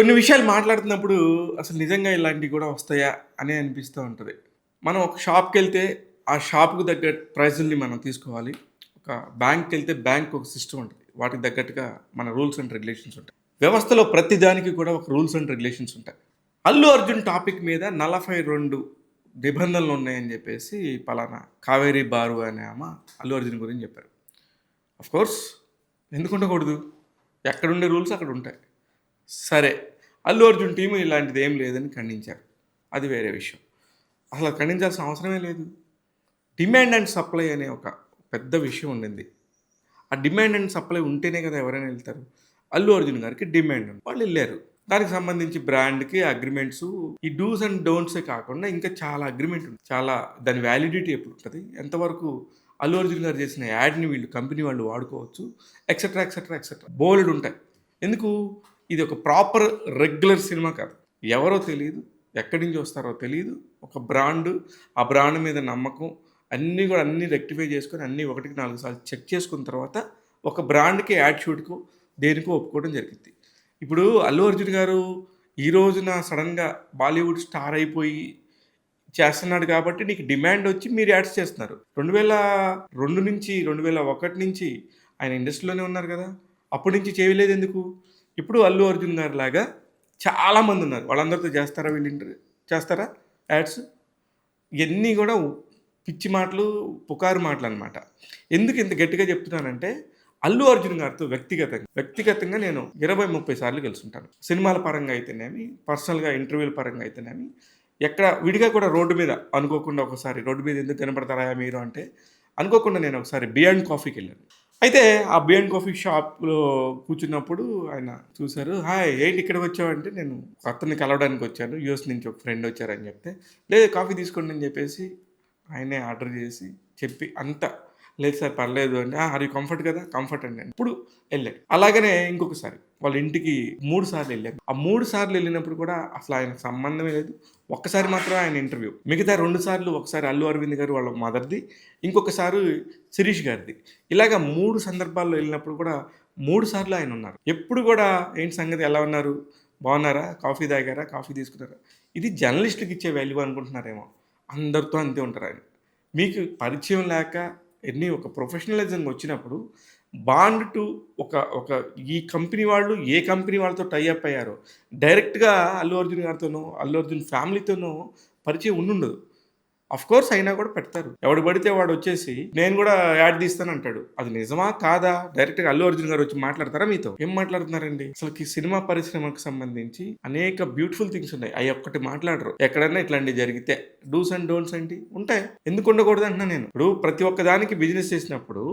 కొన్ని విషయాలు మాట్లాడుతున్నప్పుడు అసలు నిజంగా ఇలాంటివి కూడా వస్తాయా అని అనిపిస్తూ ఉంటది. మనం ఒక షాప్‌కెళ్తే ఆ షాప్‌కి తగ్గ ప్రైజుల్ని మనం తీసుకోవాలి. ఒక బ్యాంక్‌కెళ్తే బ్యాంక్‌కి ఒక సిస్టమ్ ఉంటది. వాటికి తగ్గట్టుగా మన రూల్స్ అండ్ రెగ్యులేషన్స్ ఉంటాయి. వ్యవస్థలో ప్రతి దానికి కూడా ఒక రూల్స్ అండ్ రెగ్యులేషన్స్ ఉంటాయి. అల్లు అర్జున్ టాపిక్ మీద 42 నిబంధనలు ఉన్నాయని చెప్పేసి పలానా కావేరి బారు అనే ఆమ అల్లు అర్జున్ గురించి చెప్పారు. ఆఫ్‌కోర్స్ ఎందుకు ఉండకూడదు? ఎక్కడుండే రూల్స్ అక్కడ ఉంటాయి. సరే. 'అల్లు అర్జున్' టీమ్ ఇలాంటిదేం లేదని ఖండించారు. అది వేరే విషయం. అసలు ఖండించాల్సిన అవసరమే లేదు. డిమాండ్ అండ్ సప్లై అనే ఒక పెద్ద విషయం ఉండింది. ఆ డిమాండ్ అండ్ సప్లై ఉంటేనే కదా ఎవరైనా ఎళ్తారు. 'అల్లు అర్జున్' గారికి డిమాండ్ ఉంది. వాళ్ళెళ్లారు. దానికి సంబంధించి బ్రాండ్‌కి అగ్రీమెంట్సు, ఈ డూస్ అండ్ డోంట్సే కాకుండా ఇంకా చాలా అగ్రీమెంట్ ఉంది. చాలా దాని వ్యాలిడిటీ ఎప్పుడుంటది? ఎంతవరకు 'అల్లు అర్జున్' గారు చేసిన యాడ్‌ని వీళ్ళు కంపెనీ వాళ్ళు వాడుకోవచ్చు. ఎక్సెట్రా, ఎక్సెట్రా, ఎక్సెట్రా బోలెడుంటాయి. ఎందుకు? ఇది ఒక ప్రాపర్ రెగ్యులర్ సినిమా కాదు. ఎవరో తెలీదు. ఎక్కడి నుంచి వస్తారో తెలీదు. ఒక బ్రాండు, ఆ బ్రాండ్ మీద నమ్మకం అన్నీ రెక్టిఫై చేసుకొని అన్నీ ఒకటికి 4 సార్లు చెక్ చేసుకున్న తర్వాత ఒక బ్రాండ్‌కి యాడ్ షూట్‌కో దేనికో ఒప్పుకోవడం జరిగిద్ది. ఇప్పుడు 'అల్లు అర్జున్' గారు ఈ రోజున సడెన్‌గా బాలీవుడ్ స్టార్ అయిపోయి చేస్తున్నాడు కాబట్టి నీకు డిమాండ్ వచ్చి మీరు యాడ్స్ చేస్తున్నారు. 2002 నుంచి 2001 నుంచి ఆయన ఇండస్ట్రీలోనే ఉన్నారు కదా! అప్పటి నుంచి చేయలేదెందుకు? ఇప్పుడు 'అల్లు అర్జున్' గారిలాగా చాలామందున్నారు. వాళ్ళందరితో చేస్తారా చేస్తారా యాడ్స్? ఇయన్నీ గూడా పిచ్చి మాటలు, పుకారు మాటలనమాట. ఎందుకు ఇంత గట్టిగా చెప్తున్నానంటే, 'అల్లు అర్జున్' గారితో వ్యక్తిగతంగా నేను 20, 30 సార్లు కలిసుంటాను. సినిమాల పరంగా అయితేనేమి, పర్సనల్‌గా ఇంటర్వ్యూల పరంగా అయితేనేమి, ఎక్కడ విడిగా కూడా రోడ్డు మీద అనుకోకుండా ఒకసారి రోడ్డు మీద ఎందుకు కనపడతారయ్యా మీరు అంటే, అనుకోకుండా నేను ఒకసారి బియాండ్ కాఫీకెళ్ళాను. అయితే ఆ బియాండ్ కాఫీ షాప్‌లో కూర్చున్నప్పుడు ఆయన చూసారు. హాయ్! ఏంటి ఇక్కడికొచ్చావంటే, నేను ఒక అతన్ని కలవడానికొచ్చాను. యూఎస్ నుంచి ఒక ఫ్రెండ్ వచ్చారని చెప్తే, లేదు కాఫీ తీసుకోండి అని చెప్పేసి ఆయనే ఆర్డర్ చేసి చెప్పి అంతా లేదు సార్ పర్లేదు అంటే, ఆర్ యూ కంఫర్ట్ కదా! కంఫర్ట్ అండి. ఇప్పుడు ఎళ్ళాడు. అలాగనే ఇంకొకసారి వాళ్ళ ఇంటికి 3 సార్లు ఎళ్ళాను. ఆ 3 సార్లు ఎళ్ళినప్పుడు కూడా అసలు ఆయనకు సంబంధమే లేదు. ఒక్కసారి మాత్రమే ఆయన ఇంటర్వ్యూ. మిగతా 2 సార్లు ఒకసారి అల్లు అరవింద్ గారు వాళ్ళ మదర్‌ది, ఇంకొకసారి శిరీష్ గారిది. ఇలాగ 3 సందర్భాల్లో ఎళ్ళినప్పుడు కూడా 3 సార్లు ఆయనున్నారు. ఎప్పుడు కూడా ఏంటి సంగతి ఎలా ఉన్నారు? బాగున్నారా? కాఫీ తాగారా? కాఫీ తీసుకున్నారా? ఇది జర్నలిస్ట్‌లకి ఇచ్చే వాల్యూ అనుకుంటున్నారేమో! అందరితో అంతే ఉంటారాయన. మీకు పరిచయం లేక ఒక ప్రొఫెషనలిజంగా వచ్చినప్పుడు బాండ్ టు ఒక ఒక ఈ కంపెనీ వాళ్ళు ఏ కంపెనీ వాళ్ళతో టై అప్ అయ్యారో డైరెక్ట్‌గా అల్లు అర్జున్ గారితోనో, అల్లు అర్జున్ ఫ్యామిలీతోనో పరిచయం ఉండుండదు. ఆఫ్‌కోర్స్ అయినా కూడా పెడతారు. ఎవడు పడితే వాడొచ్చేసి నేను గూడా యాడ్ తీస్తానంటాడు. అది నిజమా? కాదా? డైరెక్ట్‌గా అల్లు అర్జున్ గారొచ్చి మాట్లాడతారా మీతో? ఏం మాట్లాడుతున్నారండి? అసలకి సినిమా పరిశ్రమకు సంబంధించి అనేక బ్యూటిఫుల్ థింగ్స్ ఉన్నాయి. అయ్యొక్కటి మాట్లాడరు. ఎక్కడన్నా ఇట్లాంటివి జరిగితే డూస్ అండ్ డోంట్స్ ఏంటి? ఉంటాయి. ఎందుకు ఉండకూడదు అంటున్నా నేను. ఇప్పుడు ప్రతి ఒక్క దానికి బిజినెస్ చేసినప్పుడు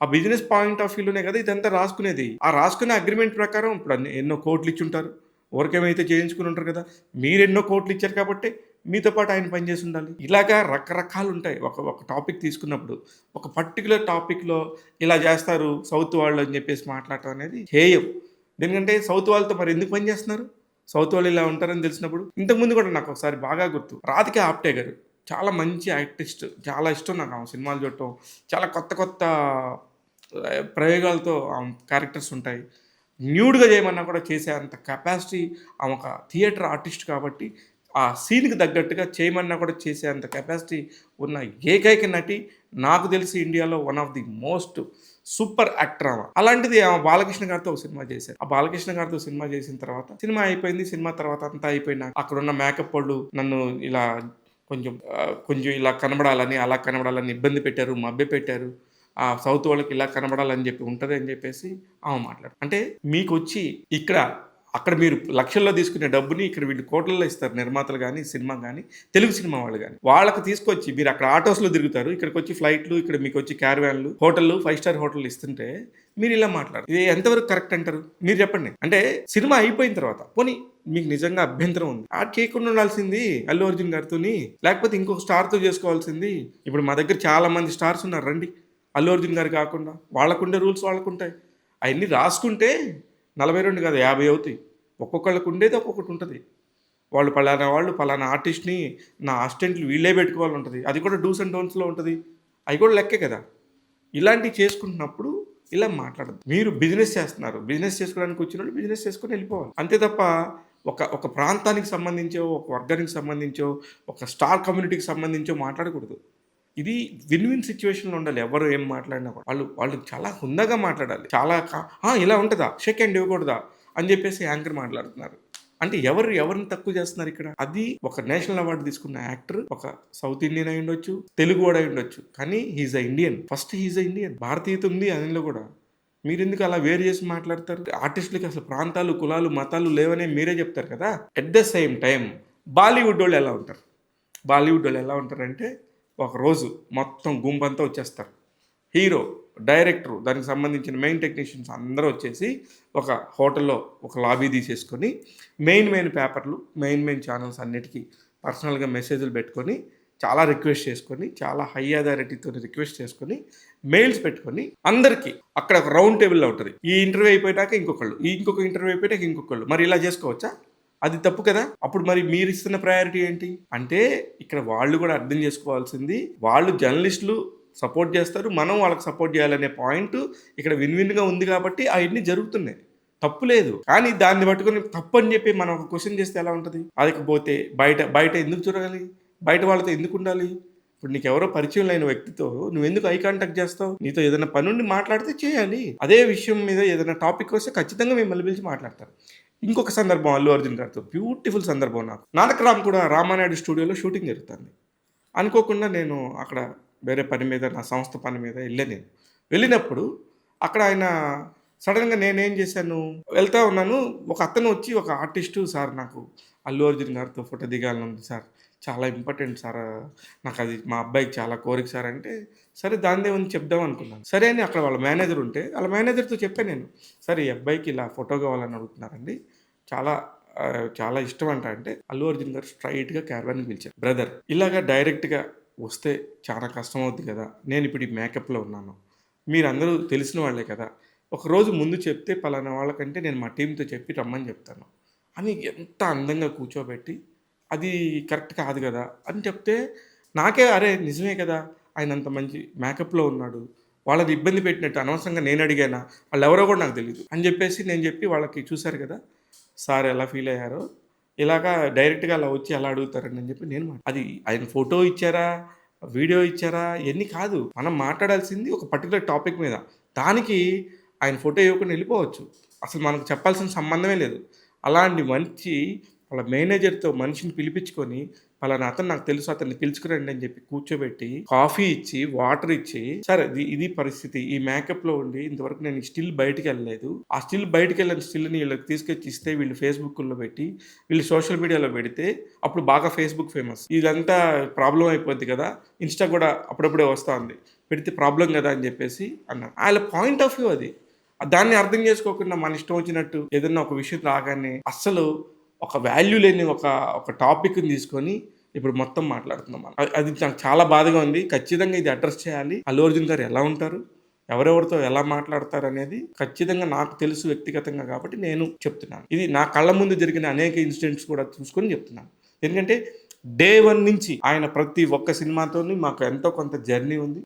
ఆ బిజినెస్ పాయింట్ ఆఫ్ వ్యూలోనే కదా ఇదంతా రాసుకునేది. ఆ రాసుకునే అగ్రీమెంట్ ప్రకారం ఇప్పుడు ఎన్నో కోట్లు ఇచ్చుంటారు. ఊరికేమైతే చేయించుకుని ఉంటారు కదా! మీరెన్నో కోట్లు ఇచ్చారు కాబట్టి మీతో పాటు ఆయన పనిచేసి ఉండాలి. ఇలాగా రకరకాలుంటాయి. ఒక టాపిక్ తీసుకున్నప్పుడు, ఒక పర్టిక్యులర్ టాపిక్‌లో ఇలా జేస్తారు సౌత్ వాళ్ళు అని జెప్పేసి మాట్లాడటం అనేది హేయం. ఎందుకంటే సౌత్ వాళ్ళతో మరి ఎందుకు పని జేస్తున్నారు? సౌత్ వాళ్ళు ఇలా ఉంటారని తెలిసినప్పుడు. ఇంతకుముందు కూడా నాకొకసారి బాగా గుర్తు. 'రాధిక ఆప్టే' గారు చాలా మంచి యాక్టిస్ట్. చాలా ఇష్టం నాకు ఆమె సినిమాలు చూడటం. చాలా కొత్త కొత్త ప్రయోగాలతో ఆమె క్యారెక్టర్స్ ఉంటాయి. న్యూడ్‌గా చేయమన్నా కూడా చేసే అంత కెపాసిటీ ఆమె ఒక థియేటర్ ఆర్టిస్ట్ కాబట్టి ఆ సీన్‌కి తగ్గట్టుగా చేయమన్నా కూడా చేసే అంత కెపాసిటీ ఉన్న ఏకైక నటి నాకు తెలిసి ఇండియాలో one of the most super actor ఆమె. అలాంటిది ఆమె బాలకృష్ణ గారితో ఒక సినిమా చేశారు. ఆ బాలకృష్ణ గారితో సినిమా చేసిన తర్వాత సినిమా అయిపోయింది. సినిమా తర్వాత అంతా అయిపోయినాక అక్కడున్న మేకప్ వోళ్ళు నన్ను ఇలా కొంచెం ఇలా కనబడాలని, అలా కనబడాలని ఇబ్బంది పెట్టారు, మభ్యపెట్టారు. ఆ సౌత్ వాళ్ళకి ఇలా కనబడాలని చెప్పి ఉంటది అని చెప్పేసి ఆమె అంటే మీకొచ్చి ఇక్కడ అక్కడ మీరు లక్షల్లో తీసుకునే డబ్బుని ఇక్కడ వీళ్ళు కోట్లల్లో ఇస్తారు నిర్మాతలు గాని, సినిమా గాని, తెలుగు సినిమా వాళ్ళు గాని. వాళ్ళకి తీసుకొచ్చి మీరు అక్కడ ఆటోస్‌లో తిరుగుతారు. ఇక్కడికొచ్చి ఫ్లైట్‌లు, ఇక్కడ మీకొచ్చి క్యారవాన్‌లు, హోటల్‌లు, 5 స్టార్ హోటల్‌లు ఇస్తుంటే మీరు ఇలా మాట్లాడరు. ఇది ఎంతవరకు కరెక్ట్ అంటారు? మీరు చెప్పండి. అంటే సినిమా అయిపోయిన తర్వాత పోనీ మీకు నిజంగా అభ్యంతరం ఉంది. యాడ్ చేయకుండా ఉండాల్సింది అల్లు అర్జున్ గారితోని. లేకపోతే ఇంకొక స్టార్‌తో చేసుకోవాల్సింది. ఇప్పుడు మా దగ్గర చాలా మంది స్టార్స్ ఉన్నారు రండి. అల్లు అర్జున్ గారు కాకుండా. వాళ్ళకుండే రూల్స్ వాళ్ళకుంటాయి. అయన్నీ రాసుకుంటే 42 కాదు 50 అవుతాయి. ఒక్కొక్కళ్ళకి ఉండేది ఒక్కొక్కటి ఉంటది. వాళ్ళు పలానా ఆర్టిస్ట్‌ని నా అసిస్టెంట్లు వీళ్ళే పెట్టుకోవాలంటది. అది కూడా డూస్ అండ్ డోంట్స్‌లో ఉంటది. అయి కూడా లెక్కే కదా! ఇలాంటివి చేసుకుంటున్నప్పుడు ఇలా మాట్లాడొద్దు. మీరు బిజినెస్ చేస్తున్నారు. బిజినెస్ చేసుకోవడానికి వచ్చినోళ్ళు బిజినెస్ చేసుకొని వెళ్ళిపోవాలి. అంతే తప్ప ఒక ప్రాంతానికి సంబంధించో, ఒక వర్గానికి సంబంధించో, ఒక స్టార్ కమ్యూనిటీకి సంబంధించో మాట్లాడకూడదు. ఇది విన్ విన్ సిచ్యువేషన్‌లో ఉండాలి. ఎవరు ఏం మాట్లాడినా కూడా. వాళ్ళు చాలా హుందాగా మాట్లాడాలి. చాలా ఇలా ఉంటదా? షేక్ హ్యాండ్ ఇవ్వకూడదా? అని చెప్పేసి యాంకర్ మాట్లాడుతున్నారు. అంటే ఎవరిని తక్కువ చేస్తున్నారు ఇక్కడ? అది ఒక నేషనల్ అవార్డ్ తీసుకున్న యాక్టర్, ఒక సౌత్ ఇండియన్ అయి ఉండొచ్చు, తెలుగు వాడు అయి ఉండొచ్చు. కానీ he is a Indian. First he is a Indian. భారతీయత ఉంది అందులో కూడా. మీరెందుకు అలా వేరు చేసి మాట్లాడతారు? ఆర్టిస్టులకి అసలు ప్రాంతాలు, కులాలు, మతాలు లేవనే మీరే చెప్తారు కదా! At the same time Bollywood వాళ్ళు ఎలా ఉంటారు? బాలీవుడ్ వాళ్ళు ఎలా ఉంటారంటే ఒకరోజు మొత్తం గుంపంతా వచ్చేస్తారు. హీరో, డైరెక్టరు, దానికి సంబంధించిన మెయిన్ టెక్నీషియన్స్ అందరూ వచ్చేసి ఒక హోటల్లో ఒక లాబీ తీసేసుకొని మెయిన్ పేపర్లు, మెయిన్ ఛానల్స్ అన్నిటికీ పర్సనల్గా మెసేజ్లు పెట్టుకొని చాలా రిక్వెస్ట్ చేసుకొని, చాలా హై అథారిటీతో రిక్వెస్ట్ చేసుకొని, మెయిల్స్ పెట్టుకొని అందరికీ అక్కడ ఒక రౌండ్ టేబుల్లో ఉంటుంది. ఈ ఇంటర్వ్యూ అయిపోయాక ఇంకొకళ్ళు, ఇంకొక ఇంటర్వ్యూ అయిపోయాక ఇంకొకళ్ళు. మరి ఇలా చేసుకోవచ్చా? అది తప్పు కదా. అప్పుడు మరి మీరు ఇస్తున్న ప్రయారిటీ ఏంటి? అంటే ఇక్కడ వాళ్ళు కూడా అర్థం చేసుకోవాల్సింది, వాళ్ళు జర్నలిస్టులు సపోర్ట్ చేస్తారు, మనం వాళ్ళకి సపోర్ట్ చేయాలనే పాయింట్ ఇక్కడ విన్విన్గా ఉంది కాబట్టి అవన్నీ జరుగుతున్నాయి. తప్పు లేదు. కానీ దాన్ని పట్టుకొని తప్పు అని చెప్పి మనం ఒక క్వశ్చన్ చేస్తే ఎలా ఉంటుంది? అదకపోతే బయట ఎందుకు చూడాలి? బయట వాళ్ళతో ఎందుకు ఉండాలి? ఇప్పుడు నీకు ఎవరో పరిచయం లేని వ్యక్తితో నువ్వు ఎందుకు ఐ కాంటాక్ట్ చేస్తావు? నీతో ఏదైనా పని ఉండి మాట్లాడితే చేయాలి. అదే విషయం మీద ఏదైనా టాపిక్ వస్తే ఖచ్చితంగా మిమ్మల్ని పిలిచి మాట్లాడతారు. ఇంకొక సందర్భం అల్లు అర్జున్ గారితో బ్యూటిఫుల్ సందర్భం నాకు. నానక్ రామ్ కూడా రామానాయుడు స్టూడియోలో షూటింగ్ జరుగుతుంది. అనుకోకుండా నేను అక్కడ వేరే పని మీద, నా సంస్థ పని మీద వెళ్ళినప్పుడు అక్కడ ఆయన సడన్గా నేనేం చేశాను, వెళ్తా ఉన్నాను. ఒక అతను వచ్చి, ఒక ఆర్టిస్టు, సార్ నాకు అల్లు అర్జున్ గారితో ఫోటో దిగాలని ఉంది సార్, చాలా ఇంపార్టెంట్ సార్, నాకు అది మా అబ్బాయికి చాలా కోరిక సార్ అంటే, సరే దానిదేమని చెప్దాం అనుకున్నాను. సరే అని అక్కడ వాళ్ళ మేనేజర్ ఉంటే వాళ్ళ మేనేజర్తో చెప్పాను నేను, సరే ఈ అబ్బాయికి ఇలా ఫోటో కావాలని అడుగుతున్నారండి, చాలా చాలా ఇష్టం అంట. అంటే అల్లు అర్జున్ గారు స్ట్రైట్గా క్యారవాన్కి పిలిచారు, బ్రదర్ ఇలాగా డైరెక్ట్గా వస్తే చాలా కష్టం అవుద్ది కదా, నేను ఇప్పుడు ఈ మేకప్లో ఉన్నాను, మీరందరూ తెలిసిన వాళ్ళే కదా, ఒకరోజు ముందు చెప్తే పలానా వాళ్ళకంటే నేను మా టీంతో చెప్పి రమ్మని చెప్తాను అని ఎంత అందంగా కూర్చోబెట్టి, అది కరెక్ట్ కాదు కదా అని చెప్తే నాకే అరే నిజమే కదా, ఆయన అంత మంచి మేకప్లో ఉన్నాడు, వాళ్ళని ఇబ్బంది పెట్టినట్టు అనవసరంగా నేను అడిగానా, వాళ్ళు ఎవరో కూడా నాకు తెలియదు అని చెప్పేసి నేను చెప్పి వాళ్ళకి, చూశారు కదా సార్ ఎలా ఫీల్ అయ్యారో, ఇలాగా డైరెక్ట్గా అలా వచ్చి ఎలా అడుగుతారని అని చెప్పి నేను అది ఆయన ఫోటో ఇచ్చారా, వీడియో ఇచ్చారా, ఇవన్నీ కాదు. మనం మాట్లాడాల్సింది ఒక పర్టికులర్ టాపిక్ మీద. దానికి ఆయన ఫోటో ఇవ్వకుండా వెళ్ళిపోవచ్చు. అసలు మనకు చెప్పాల్సిన సంబంధమే లేదు. అలాంటి మంచి వాళ్ళ మేనేజర్తో మనిషిని పిలిపించుకొని, పలానా అతను నాకు తెలుసు, అతన్ని పిలుచుకురండి అని చెప్పి కూర్చోబెట్టి, కాఫీ ఇచ్చి, వాటర్ ఇచ్చి, సరే ఇది పరిస్థితి, ఈ మేకప్లో ఉండి ఇంతవరకు నేను స్టిల్ బయటికి వెళ్ళలేదు, ఆ స్టిల్ బయటికి వెళ్ళిన స్టిల్ని వీళ్ళకి తీసుకొచ్చి ఇస్తే వీళ్ళు ఫేస్బుక్లో పెట్టి, వీళ్ళు సోషల్ మీడియాలో పెడితే అప్పుడు బాగా ఫేస్బుక్ ఫేమస్, ఇదంతా ప్రాబ్లం అయిపోద్ది కదా, ఇన్స్టా కూడా అప్పుడప్పుడే వస్తూ ఉంది, పెడితే ప్రాబ్లం కదా అని చెప్పేసి అన్నారు. వాళ్ళ పాయింట్ ఆఫ్ వ్యూ అది. దాన్ని అర్థం చేసుకోకుండా మన ఇష్టం వచ్చినట్టు ఏదన్నా ఒక విషయం రాగానే అస్సలు ఒక వాల్యూ లేని ఒక టాపిక్ని తీసుకొని ఇప్పుడు మొత్తం మాట్లాడుతున్నాం మనం. అది నాకు చాలా బాధగా ఉంది. ఖచ్చితంగా ఇది అడ్రస్ చేయాలి. అల్లు అర్జున్ గారు ఎలా ఉంటారు, ఎవరెవరితో ఎలా మాట్లాడతారు అనేది ఖచ్చితంగా నాకు తెలుసు వ్యక్తిగతంగా, కాబట్టి నేను చెప్తున్నాను. ఇది నా కళ్ళ ముందు జరిగిన అనేక ఇన్సిడెంట్స్ కూడా చూసుకొని చెప్తున్నాను. ఎందుకంటే డే 1 నుంచి ఆయన ప్రతి ఒక్క సినిమాతోని మాకు ఎంతో కొంత జర్నీ ఉంది.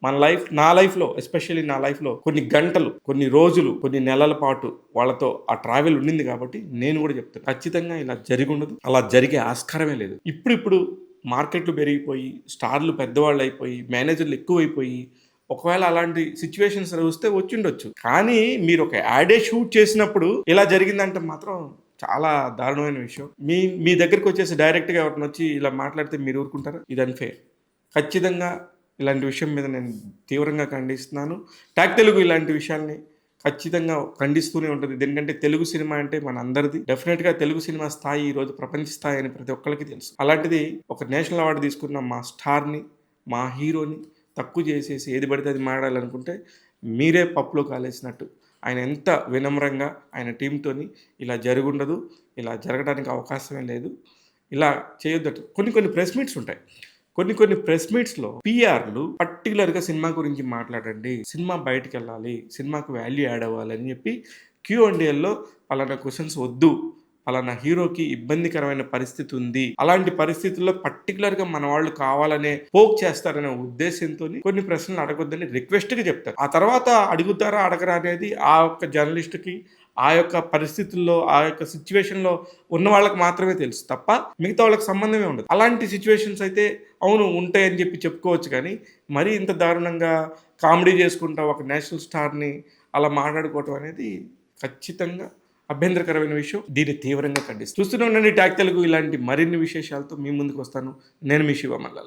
నా లైఫ్లో ఎస్పెషల్లీ నా లైఫ్లో కొన్ని గంటలు, కొన్ని రోజులు, కొన్ని నెలల పాటు వాళ్ళతో ఆ ట్రావెల్ ఉండింది కాబట్టి నేను కూడా చెప్తాను, ఖచ్చితంగా ఇలా జరిగి ఉండదు, అలా జరిగే ఆస్కారమే లేదు. ఇప్పుడు మార్కెట్లు పెరిగిపోయి, స్టార్లు పెద్దవాళ్ళు అయిపోయి, మేనేజర్లు ఎక్కువైపోయి, ఒకవేళ అలాంటి సిచ్యువేషన్స్ వస్తే వచ్చిండొచ్చు. కానీ మీరు ఒక యాడే షూట్ చేసినప్పుడు ఇలా జరిగిందంటే మాత్రం చాలా దారుణమైన విషయం. మీ దగ్గరికి వచ్చేసి డైరెక్ట్గా ఎవరిని వచ్చి ఇలా మాట్లాడితే మీరు ఊరుకుంటారా? ఇది అన్ఫెయిర్. ఖచ్చితంగా ఇలాంటి విషయం మీద నేను తీవ్రంగా ఖండిస్తున్నాను. టాక్ తెలుగు ఇలాంటి విషయాల్ని ఖచ్చితంగా ఖండిస్తూనే ఉంటుంది. ఎందుకంటే తెలుగు సినిమా అంటే మన అందరిది. డెఫినెట్గా తెలుగు సినిమా స్థాయి ఈరోజు ప్రపంచ స్థాయి అని ప్రతి ఒక్కరికి తెలుసు. అలాంటిది ఒక నేషనల్ అవార్డు తీసుకున్న మా స్టార్ని, మా హీరోని తక్కువ చేసేసి ఏది పడితే అది మాట్లాడాలనుకుంటే మీరే పప్పులో కాలేసినట్టు. ఆయన ఎంత వినమ్రంగా ఆయన టీంతోని ఇలా జరుగుండదు, ఇలా జరగడానికి అవకాశమే లేదు, ఇలా చేయొద్దట. కొన్ని ప్రెస్ మీట్స్ ఉంటాయి. కొన్ని ప్రెస్ మీట్స్లో పిఆర్లు పర్టికులర్గా సినిమా గురించి మాట్లాడండి, సినిమా బయటకు వెళ్ళాలి, సినిమాకు వాల్యూ యాడ్ అవ్వాలి అని చెప్పి Q&Aలో పలానా క్వశ్చన్స్ వద్దు, పలానా హీరోకి ఇబ్బందికరమైన పరిస్థితి ఉంది, అలాంటి పరిస్థితుల్లో పర్టికులర్గా మన వాళ్ళు కావాలనే పోక్ చేస్తారనే ఉద్దేశంతో కొన్ని ప్రశ్నలు అడగొద్దని రిక్వెస్ట్గా చెప్తారు. ఆ తర్వాత అడుగుతారా అడగరా అనేది ఆ యొక్క జర్నలిస్ట్కి ఆ యొక్క పరిస్థితుల్లో ఆ యొక్క సిచ్యువేషన్లో ఉన్న వాళ్ళకి మాత్రమే తెలుసు తప్ప మిగతా వాళ్ళకి సంబంధమే ఉండదు. అలాంటి సిచ్యువేషన్స్ అయితే అవును ఉంటాయని చెప్పి చెప్పుకోవచ్చు, కానీ మరీ ఇంత దారుణంగా కామెడీ చేసుకుంటా ఒక నేషనల్ స్టార్ని అలా మాట్లాడుకోవటం అనేది ఖచ్చితంగా అభ్యంతరకరమైన విషయం. దీన్ని తీవ్రంగా ఖండిస్తాను. చూస్తూనే ఉండండి ట్యాగ్ తెలుగు. ఇలాంటి మరిన్ని విశేషాలతో మీ ముందుకు వస్తాను. నేను మీ శివ మల్లాల్.